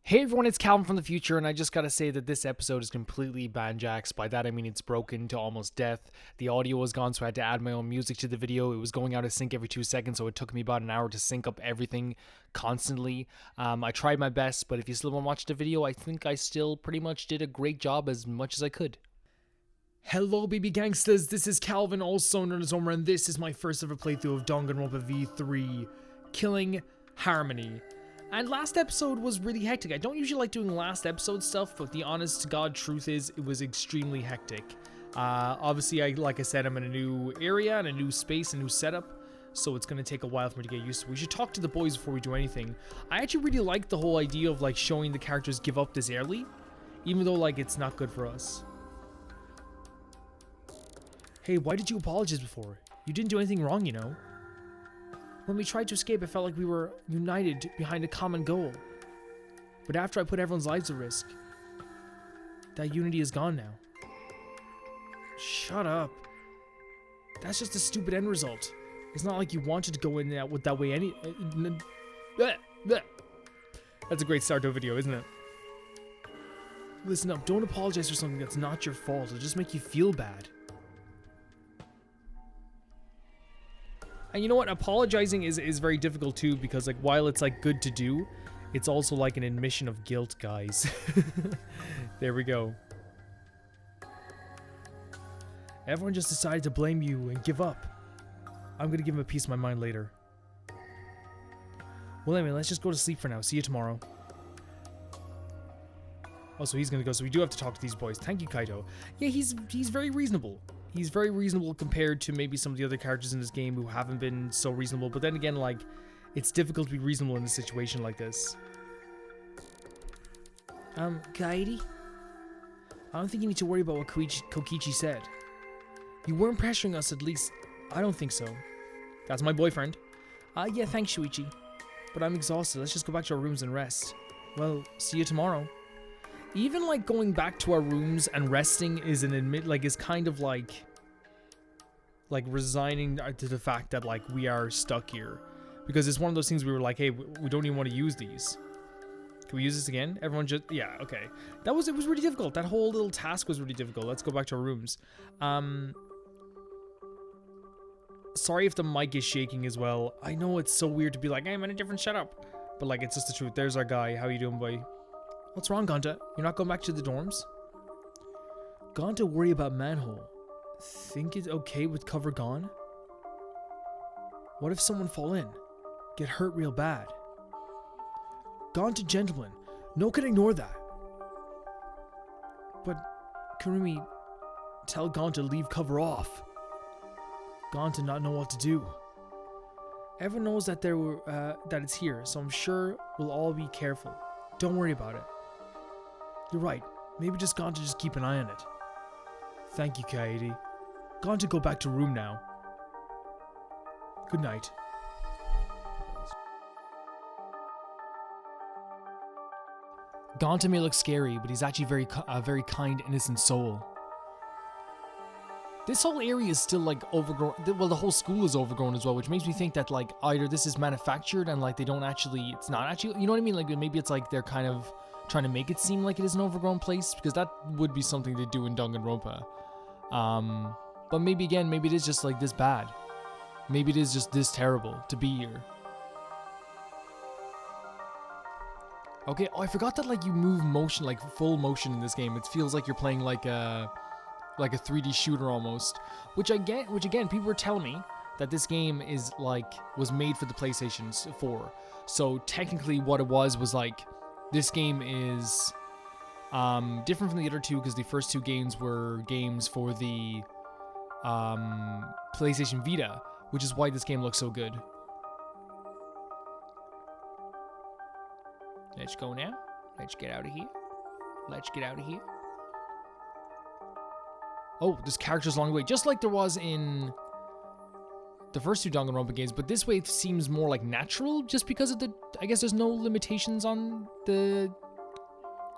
Hey everyone, it's Calvin from the future, and I just gotta say that this episode is completely banjaxed. By that I mean it's broken to almost death. The audio was gone, so I had to add my own music to the video. It was going out of sync every 2 seconds, so it took me about an hour to sync up everything constantly. I tried my best, but if you still want to watch the video, I think I still pretty much did a great job as much as I could. Hello baby gangsters, this is Calvin, also known as Omer, and this is my first ever playthrough of Danganronpa V3, Killing Harmony. And last episode was really hectic. I don't usually like doing last episode stuff, but the honest to God truth is it was extremely hectic. Obviously, like I said, I'm in a new area and a new space, a new setup, so it's going to take a while for me to get used to. We should talk to the boys before we do anything. I actually really like the whole idea of like showing the characters give up this early, even though like it's not good for us. Hey, why did you apologize before? You didn't do anything wrong, you know. When we tried to escape, it felt like we were united behind a common goal. But after I put everyone's lives at risk, that unity is gone now. Shut up. That's just a stupid end result. It's not like you wanted to go in that way That's a great start to a video, isn't it? Listen up, don't apologize for something that's not your fault. It'll just make you feel bad. And you know what? Apologizing is very difficult too, because like while it's like good to do, it's also like an admission of guilt, guys. There we go. Everyone just decided to blame you and give up. I'm gonna give him a piece of my mind later. Well, anyway, let's just go to sleep for now. See you tomorrow. Oh, so he's gonna go. So we do have to talk to these boys. Thank you, Kaito. Yeah, he's very reasonable. He's very reasonable compared to maybe some of the other characters in this game who haven't been so reasonable. But then again, like, it's difficult to be reasonable in a situation like this. Kaidi? I don't think you need to worry about what Kokichi said. You weren't pressuring us, at least. I don't think so. That's my boyfriend. Yeah, thanks, Shuichi. But I'm exhausted. Let's just go back to our rooms and rest. Well, see you tomorrow. Even like going back to our rooms and resting is is kind of like resigning to the fact that like we are stuck here, because it's one of those things we were like, hey, we don't even want to use these. Can we use this again? Everyone just, yeah, okay. It was really difficult. That whole little task was really difficult. Let's go back to our rooms. Sorry if the mic is shaking as well. I know it's so weird to be like, hey, I'm in a different setup, but like it's just the truth. There's our guy. How you doing, boy? What's wrong, Gonta? You're not going back to the dorms? Gonta worry about manhole. Think it's okay with cover gone? What if someone fall in? Get hurt real bad? Gonta gentleman. No can ignore that. But Kurumi, tell Gonta leave cover off. Gonta not know what to do. Everyone knows that that it's here, so I'm sure we'll all be careful. Don't worry about it. You're right. Maybe just Gonta just keep an eye on it. Thank you, Kaede. Gonta go back to room now. Good night. Gonta may look scary, but he's actually a very kind, innocent soul. This whole area is still like overgrown. Well, the whole school is overgrown as well, which makes me think that like either this is manufactured and like it's not actually, you know what I mean? Like maybe it's like they're kind of trying to make it seem like it is an overgrown place, because that would be something to do in Danganronpa. But maybe it is just like this bad. Maybe it is just this terrible to be here. Okay, oh, I forgot that like you move motion, like full motion in this game. It feels like you're playing like a 3D shooter almost, which again, people were telling me that this game was made for the PlayStation 4. So technically what it was like, this game is different from the other two, because the first two games were games for the PlayStation Vita, which is why this game looks so good. Let's go now. Let's get out of here. Oh, there's characters along the way, just like there was in the first two Danganronpa games, but this way it seems more like natural, just because of I guess there's no limitations on the...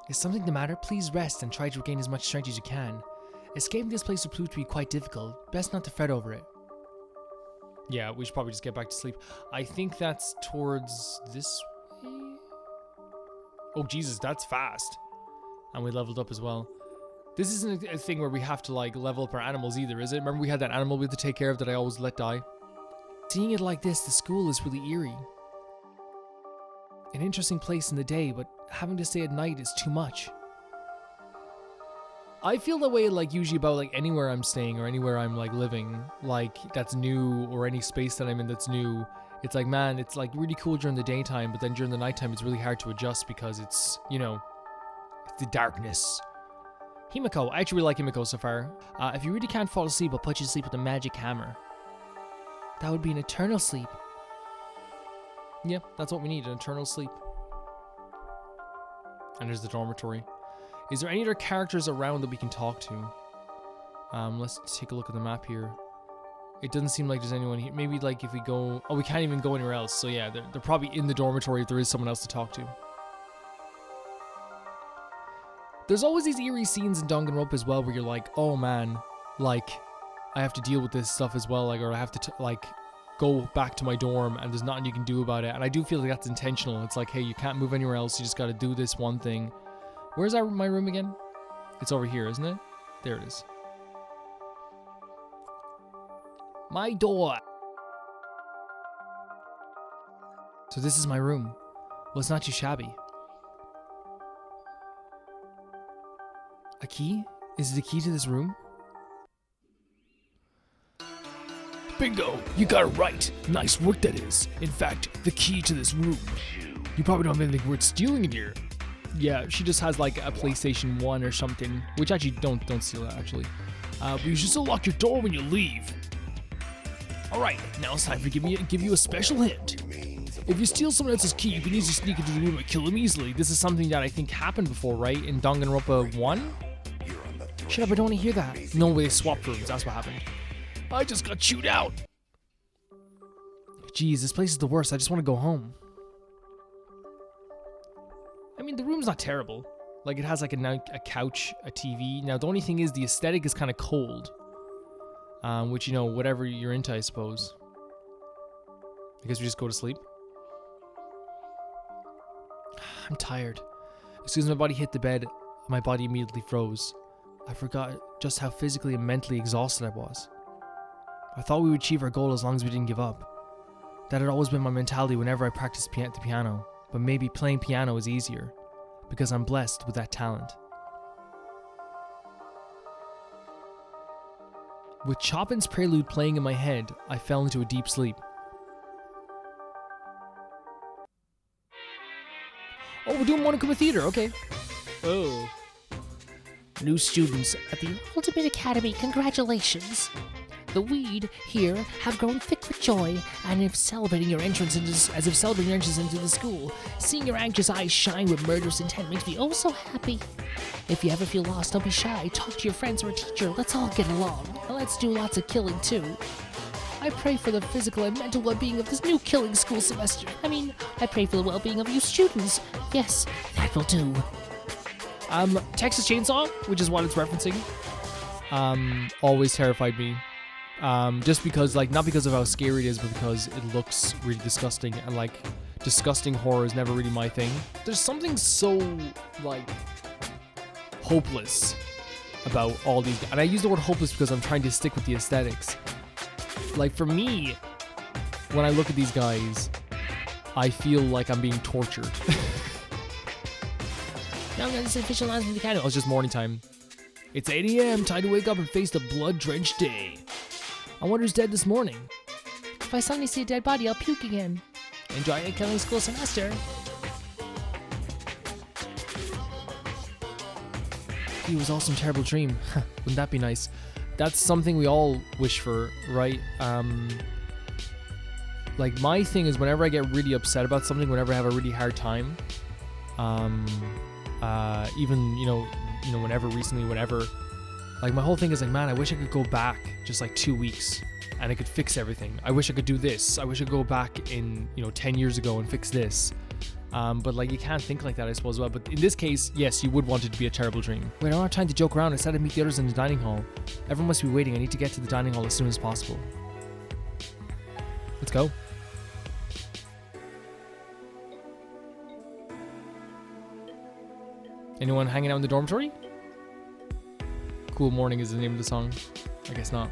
Is something the matter? Please rest and try to regain as much strength as you can. Escaping this place will prove to be quite difficult. Best not to fret over it. Yeah, we should probably just get back to sleep. I think that's towards this way? Oh, Jesus, that's fast. And we leveled up as well. This isn't a thing where we have to, like, level up our animals either, is it? Remember we had that animal we had to take care of that I always let die? Seeing it like this, the school is really eerie. An interesting place in the day, but having to stay at night is too much. I feel that way, like, usually about, like, anywhere I'm staying or anywhere I'm, like, living, like, that's new, or any space that I'm in that's new. It's like, man, it's, like, really cool during the daytime, but then during the nighttime it's really hard to adjust because it's, you know, it's the darkness. Himiko. I actually really like Himiko so far. If you really can't fall asleep, I'll put you to sleep with a magic hammer. That would be an eternal sleep. Yeah, that's what we need, an eternal sleep. And there's the dormitory. Is there any other characters around that we can talk to? Let's take a look at the map here. It doesn't seem like there's anyone here. Maybe like if we go... Oh, we can't even go anywhere else. So yeah, they're probably in the dormitory if there is someone else to talk to. There's always these eerie scenes in Danganronpa as well where you're like, oh man, like, I have to deal with this stuff as well, like, or I have to, like, go back to my dorm and there's nothing you can do about it. And I do feel like that's intentional. It's like, hey, you can't move anywhere else, you just gotta do this one thing. Where's my room again? It's over here, isn't it? There it is. My door! So this is my room. Well, it's not too shabby. A key? Is it a key to this room? Bingo! You got it right! Nice work that is. In fact, the key to this room. You probably don't have anything worth stealing in here. Yeah, she just has like a PlayStation 1 or something. Which actually, don't steal that actually. But you should still lock your door when you leave. Alright, now it's time to give you a special hint. If you steal someone else's key, you can easily sneak into the room and kill them easily. This is something that I think happened before, right? In Danganronpa 1? Shut up, I don't want to hear that. No, they swapped rooms, that's what happened. I just got chewed out. Jeez, this place is the worst. I just want to go home. I mean, the room's not terrible. Like, it has like a couch, a TV. Now, the only thing is the aesthetic is kind of cold. Which, you know, whatever you're into, I suppose. I guess we just go to sleep. I'm tired. As soon as my body hit the bed, my body immediately froze. I forgot just how physically and mentally exhausted I was. I thought we would achieve our goal as long as we didn't give up. That had always been my mentality whenever I practiced the piano, but maybe playing piano is easier, because I'm blessed with that talent. With Chopin's Prelude playing in my head, I fell into a deep sleep. Oh, we're doing Monokuma Theater, okay. Oh. New students at the Ultimate Academy, congratulations. The weed here have grown thick with joy, and as if celebrating your entrance into the school, seeing your anxious eyes shine with murderous intent makes me oh so happy. If you ever feel lost, don't be shy. Talk to your friends or a teacher. Let's all get along. And let's do lots of killing too. I pray for the physical and mental well-being of this new killing school semester. I pray for the well-being of you students. Yes, that will do. Texas Chainsaw, which is what it's referencing, always terrified me. Just because, like, not because of how scary it is, but because it looks really disgusting, and, like, disgusting horror is never really my thing. There's something so, like, hopeless about all these, and I use the word hopeless because I'm trying to stick with the aesthetics. Like, for me, when I look at these guys, I feel like I'm being tortured. Now this official announcement of the candle. Oh, it's just morning time. It's 8 a.m. Time to wake up and face the blood-drenched day. I wonder who's dead this morning. If I suddenly see a dead body, I'll puke again. Enjoy a killing school semester. It was all some terrible dream. Wouldn't that be nice? That's something we all wish for, right? Like, my thing is whenever I get really upset about something, whenever I have a really hard time, even, you know, whenever recently, whenever, like, my whole thing is like, man, I wish I could go back just like 2 weeks and I could fix everything. I wish I could do this. I wish I could go back in, 10 years ago and fix this. But like, you can't think like that, I suppose. Well, but in this case, yes, you would want it to be a terrible dream. Wait, I don't have time to joke around. I said I'd meet the others in the dining hall. Everyone must be waiting. I need to get to the dining hall as soon as possible. Let's go. Anyone hanging out in the dormitory? Cool Morning is the name of the song. I guess not.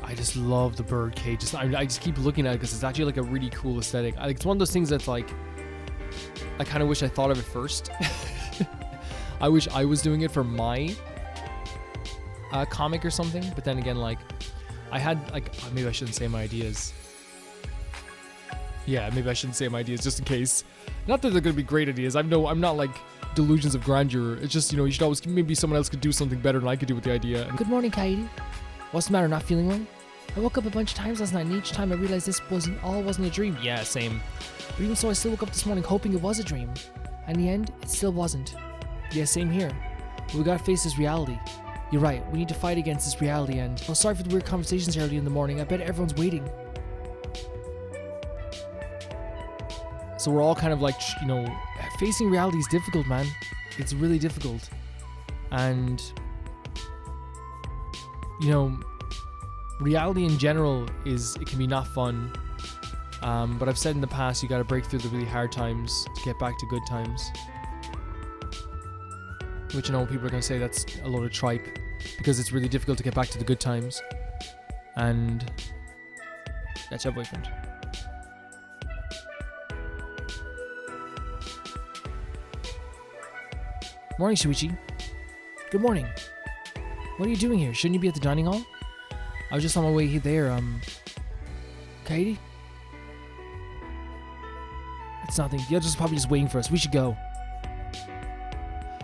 I just love the bird cages. I just keep looking at it because it's actually like a really cool aesthetic. It's one of those things that's like, I kind of wish I thought of it first. I wish I was doing it for my comic or something, but then again, like, I had, like, maybe I shouldn't say my ideas. Yeah, maybe I shouldn't say my ideas just in case. Not that they're gonna be great ideas. I'm not like delusions of grandeur. It's just, you know, you should always, maybe someone else could do something better than I could do with the idea. Good morning, Kaidi. What's the matter, not feeling well? I woke up a bunch of times last night, and each time I realized this wasn't a dream. Yeah, same. But even so, I still woke up this morning hoping it was a dream. And in the end, it still wasn't. Yeah, same here. But we gotta face this reality. You're right, we need to fight against this reality, and well, sorry for the weird conversations early in the morning. I bet everyone's waiting. So we're all kind of like, you know, facing reality is difficult, man. It's really difficult. And, you know, reality in general it can be not fun. But I've said in the past, you gotta break through the really hard times to get back to good times. Which I know people are gonna say that's a load of tripe, because it's really difficult to get back to the good times. And that's your boyfriend. Morning, Shuichi. Good morning. What are you doing here? Shouldn't you be at the dining hall? I was just on my way there, Katie? It's nothing. The others are probably just waiting for us. We should go.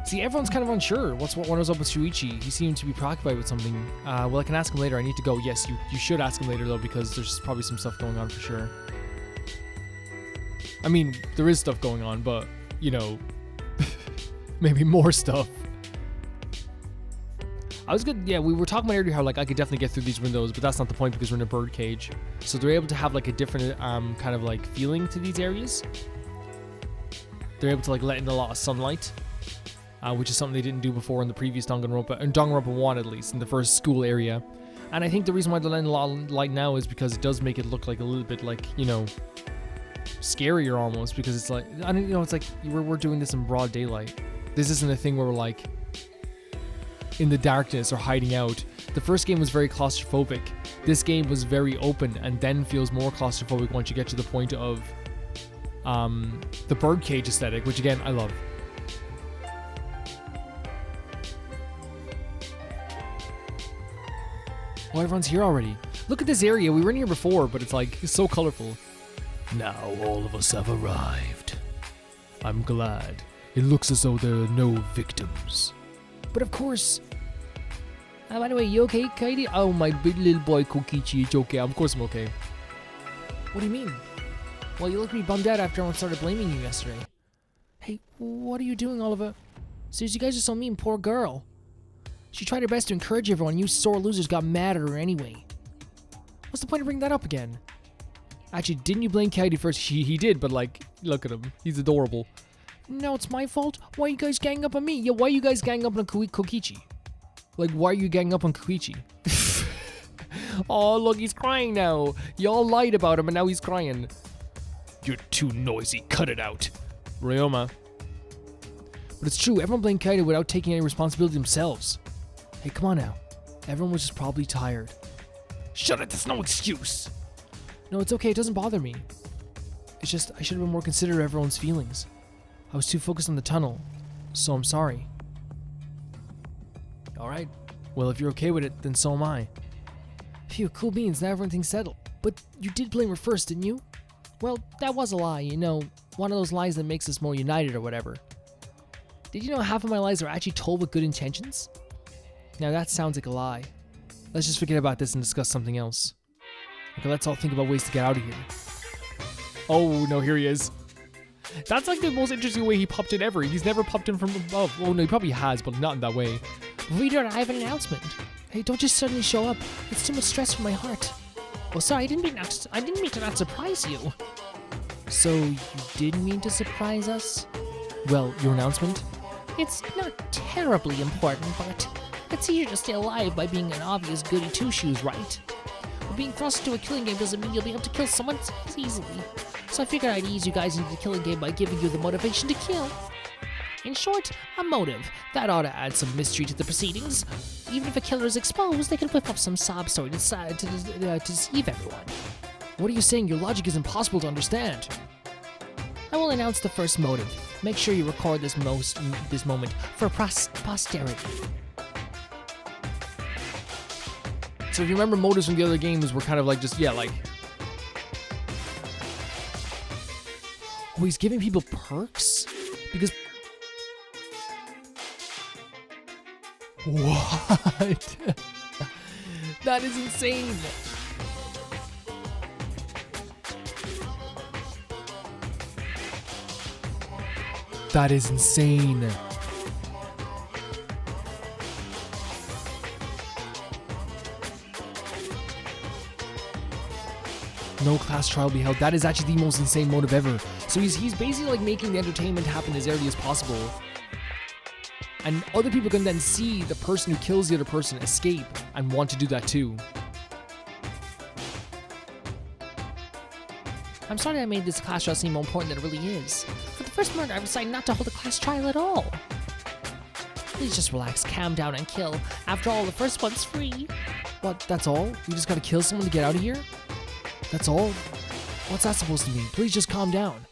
See, everyone's kind of unsure. What was up with Shuichi? He seemed to be preoccupied with something. Well, I can ask him later. I need to go. Yes, you should ask him later, though, because there's probably some stuff going on for sure. I mean, there is stuff going on, but, you know, maybe more stuff. I was good. Yeah, we were talking about earlier how, like, I could definitely get through these windows, but that's not the point because we're in a bird cage. So they're able to have, like, a different kind of, like, feeling to these areas. They're able to, like, let in a lot of sunlight. Which is something they didn't do before in the previous Danganronpa, in Danganronpa 1 at least, in the first school area. And I think the reason why they're letting a lot of light now is because it does make it look like a little bit like, you know, scarier almost, because it's like, I don't, you know, it's like we're doing this in broad daylight. This isn't a thing where we're like in the darkness or hiding out. The first game was very claustrophobic. This game was very open and then feels more claustrophobic once you get to the point of the birdcage aesthetic, which again, I love. Oh, everyone's here already. Look at this area. We were in here before, but it's like, it's so colorful. Now all of us have arrived. I'm glad. It looks as though there are no victims. But of course. By the way, you okay, Kaidi? Oh, my big little boy Kokichi, it's okay. Of course I'm okay. What do you mean? Well, you look pretty bummed out after everyone started blaming you yesterday. Hey, what are you doing, Oliver? Seriously, you guys are so mean, poor girl. She tried her best to encourage everyone. You sore losers got mad at her anyway. What's the point of bringing that up again? Actually, didn't you blame Kaidi first? He did, but like, look at him. He's adorable. No, it's my fault. Why are you guys ganging up on me? Yeah, why are you guys ganging up on Kokichi? Like, why are you ganging up on Kokichi? Oh, look, he's crying now. Y'all lied about him and now he's crying. You're too noisy. Cut it out. Ryoma. But it's true. Everyone blamed Kaidi without taking any responsibility themselves. Hey, come on now. Everyone was just probably tired. Shut it, that's no excuse. No, it's okay, it doesn't bother me. It's just, I should have been more considerate of everyone's feelings. I was too focused on the tunnel, so I'm sorry. Alright, well if you're okay with it, then so am I. Phew, cool beans, now everything's settled. But you did blame her first, didn't you? Well, that was a lie, you know, one of those lies that makes us more united or whatever. Did you know half of my lies are actually told with good intentions? Now that sounds like a lie. Let's just forget about this and discuss something else. Okay, let's all think about ways to get out of here. Oh no, here he is. That's like the most interesting way he popped in ever. He's never popped in from above. Oh no, he probably has, but not in that way. Reader, I have an announcement. Hey, don't just suddenly show up. It's too much stress for my heart. Oh, sorry, I didn't mean to not surprise you. So you didn't mean to surprise us? Well, your announcement? It's not terribly important, but It's easier to stay alive by being an obvious goody two-shoes, right? But being thrust into a killing game doesn't mean you'll be able to kill someone as easily. So I figured I'd ease you guys into the killing game by giving you the motivation to kill. In short, a motive. That ought to add some mystery to the proceedings. Even if a killer is exposed, they can whip up some sob story to deceive everyone. What are you saying? Your logic is impossible to understand. I will announce the first motive. Make sure you record this moment for posterity. So if you remember, motives from the other games were kind of like just, like... Oh, he's giving people perks? Because... What? That is insane. That is insane. No class trial be held. That is actually the most insane motive ever. So he's basically like making the entertainment happen as early as possible. And other people can then see the person who kills the other person escape and want to do that too. I'm sorry I made this class trial seem more important than it really is. For the first murder, I decided not to hold a class trial at all. Please just relax, calm down, and kill. After all, the first one's free. What, that's all? You just gotta kill someone to get out of here? That's all? What's that supposed to mean? Please just calm down.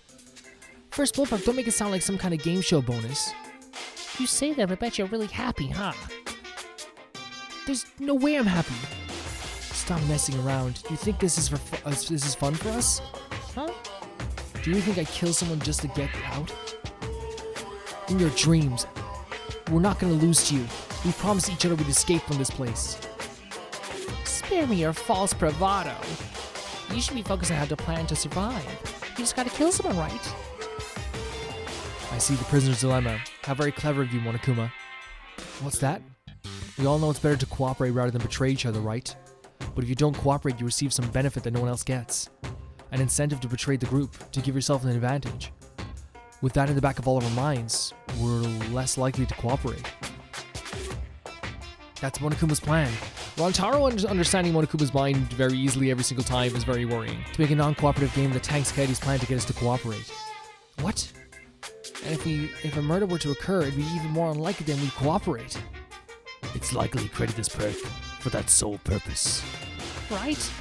First bullpup, don't make it sound like some kind of game show bonus. You say that, but I bet you're really happy, huh? There's no way I'm happy. Stop messing around. Do you think this is fun for us? Huh? Do you think I kill someone just to get out? In your dreams. We're not gonna lose to you. We promised each other we'd escape from this place. Spare me your false bravado. You should be focused on how to plan to survive. You just gotta kill someone, right? I see the prisoner's dilemma. How very clever of you, Monokuma. What's that? We all know it's better to cooperate rather than betray each other, right? But if you don't cooperate, you receive some benefit that no one else gets. An incentive to betray the group, to give yourself an advantage. With that in the back of all of our minds, we're less likely to cooperate. That's Monokuma's plan. Rantaro understanding Monokuma's mind very easily every single time is very worrying. To make a non-cooperative game that tanks Kaiti's plan to get us to cooperate. What? And if a murder were to occur, it'd be even more unlikely than we'd cooperate. It's likely he created this perk for that sole purpose. Right?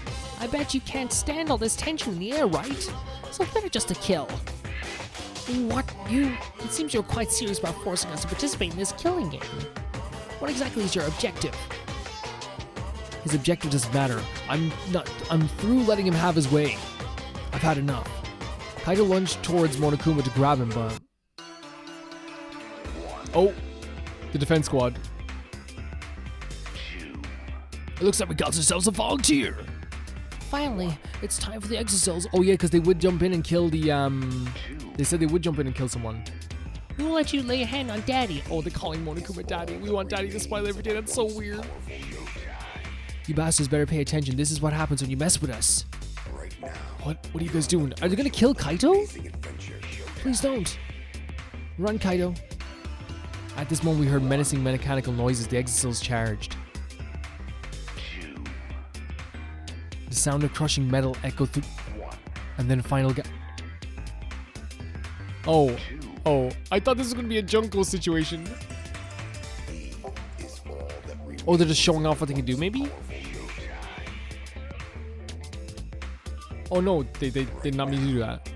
I bet you can't stand all this tension in the air, right? So better just to kill. What? It seems you're quite serious about forcing us to participate in this killing game. What exactly is your objective? His objective doesn't matter. I'm through letting him have his way. I've had enough. Kaito lunged towards Monokuma to grab him, but... Oh! The defense squad. It looks like we got ourselves a volunteer! Finally, it's time for the Exocells. Oh yeah, because they would jump in and kill the, They said they would jump in and kill someone. We'll let you lay a hand on Daddy. Oh, they're calling Monokuma Daddy. We want Daddy to smile every day. That's so weird. You bastards better pay attention. This is what happens when you mess with us. What are you guys doing? Are they gonna kill Kaito? Please don't. Run, Kaito. At this moment, we heard menacing mechanical noises. The Exocells charged. The sound of crushing metal echoed through, and then final Oh, I thought this was gonna be a Junko situation. Oh, they're just showing off what they can do, maybe? Oh no, they did not mean to do that.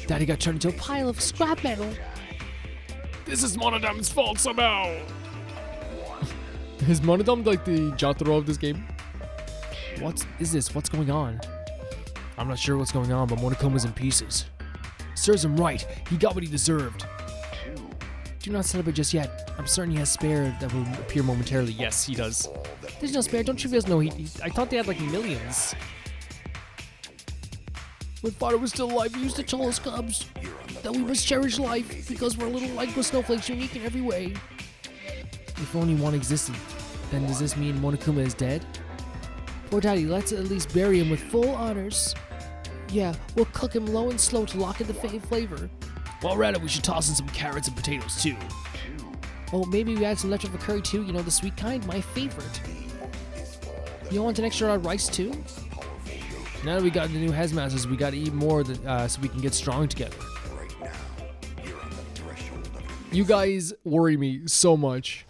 Daddy got turned into a pile of scrap metal. This is Monodam's fault somehow. Is Monodam like the Jotaro of this game? What is this? What's going on? I'm not sure what's going on, but Monokuma's in pieces. Serves him right. He got what he deserved. Do not celebrate just yet. I'm certain he has spare that will appear momentarily. Yes, he does. There's no spare. Don't you guys know I thought they had like millions. When father was still alive, he used to tell us cubs that we must cherish life because we're little like snowflakes, unique in every way. If only one existed, then does this mean Monokuma is dead? Poor Daddy, let's at least bury him with full honors. Yeah, we'll cook him low and slow to lock in the flavor. Well, rather we should toss in some carrots and potatoes too. Oh, maybe we add some leftover curry too, you know, the sweet kind, my favorite. You want an extra rice too? Now that we got the new Hazmasters, we gotta eat more so we can get strong together. You guys worry me so much.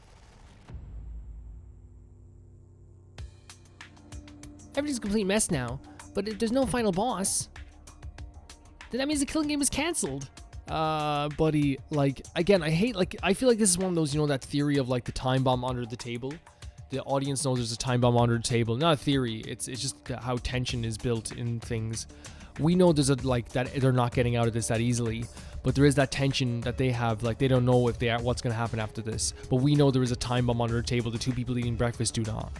Everything's a complete mess now, but if there's no final boss, then that means the killing game is cancelled. Buddy, like, again, I feel like this is one of those, you know, that theory of like the time bomb under the table. The audience knows there's a time bomb under the table. Not a theory, it's just how tension is built in things. We know there's that they're not getting out of this that easily, but there is that tension that they have, like they don't know if what's gonna happen after this. But we know there is a time bomb under the table. The two people eating breakfast do not.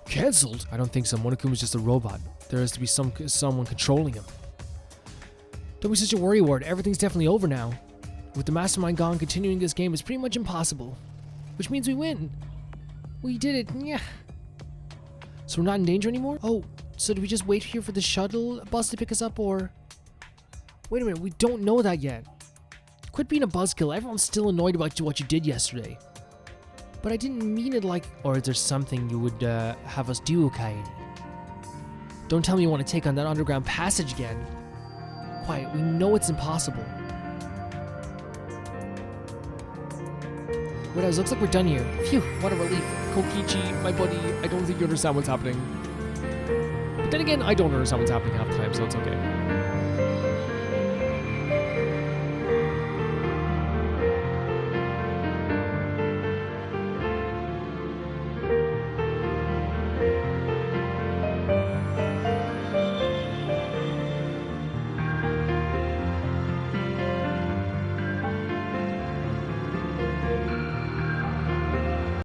Cancelled? I don't think so. Monokuma's just a robot. There has to be someone controlling him. Don't be such a worrywart. Everything's definitely over now. With the mastermind gone, continuing this game is pretty much impossible. Which means we win. We did it. Yeah. So we're not in danger anymore? Oh, so do we just wait here for the shuttle bus to pick us up, or... Wait a minute, we don't know that yet. Quit being a buzzkill. Everyone's still annoyed about what you did yesterday. But I didn't mean it like... Or is there something you would have us do, Kaede? Don't tell me you want to take on that underground passage again. Quiet, we know it's impossible. What else? Looks like we're done here. Phew, what a relief. Kokichi, my buddy, I don't think you understand what's happening. But then again, I don't understand what's happening half the time, so it's okay.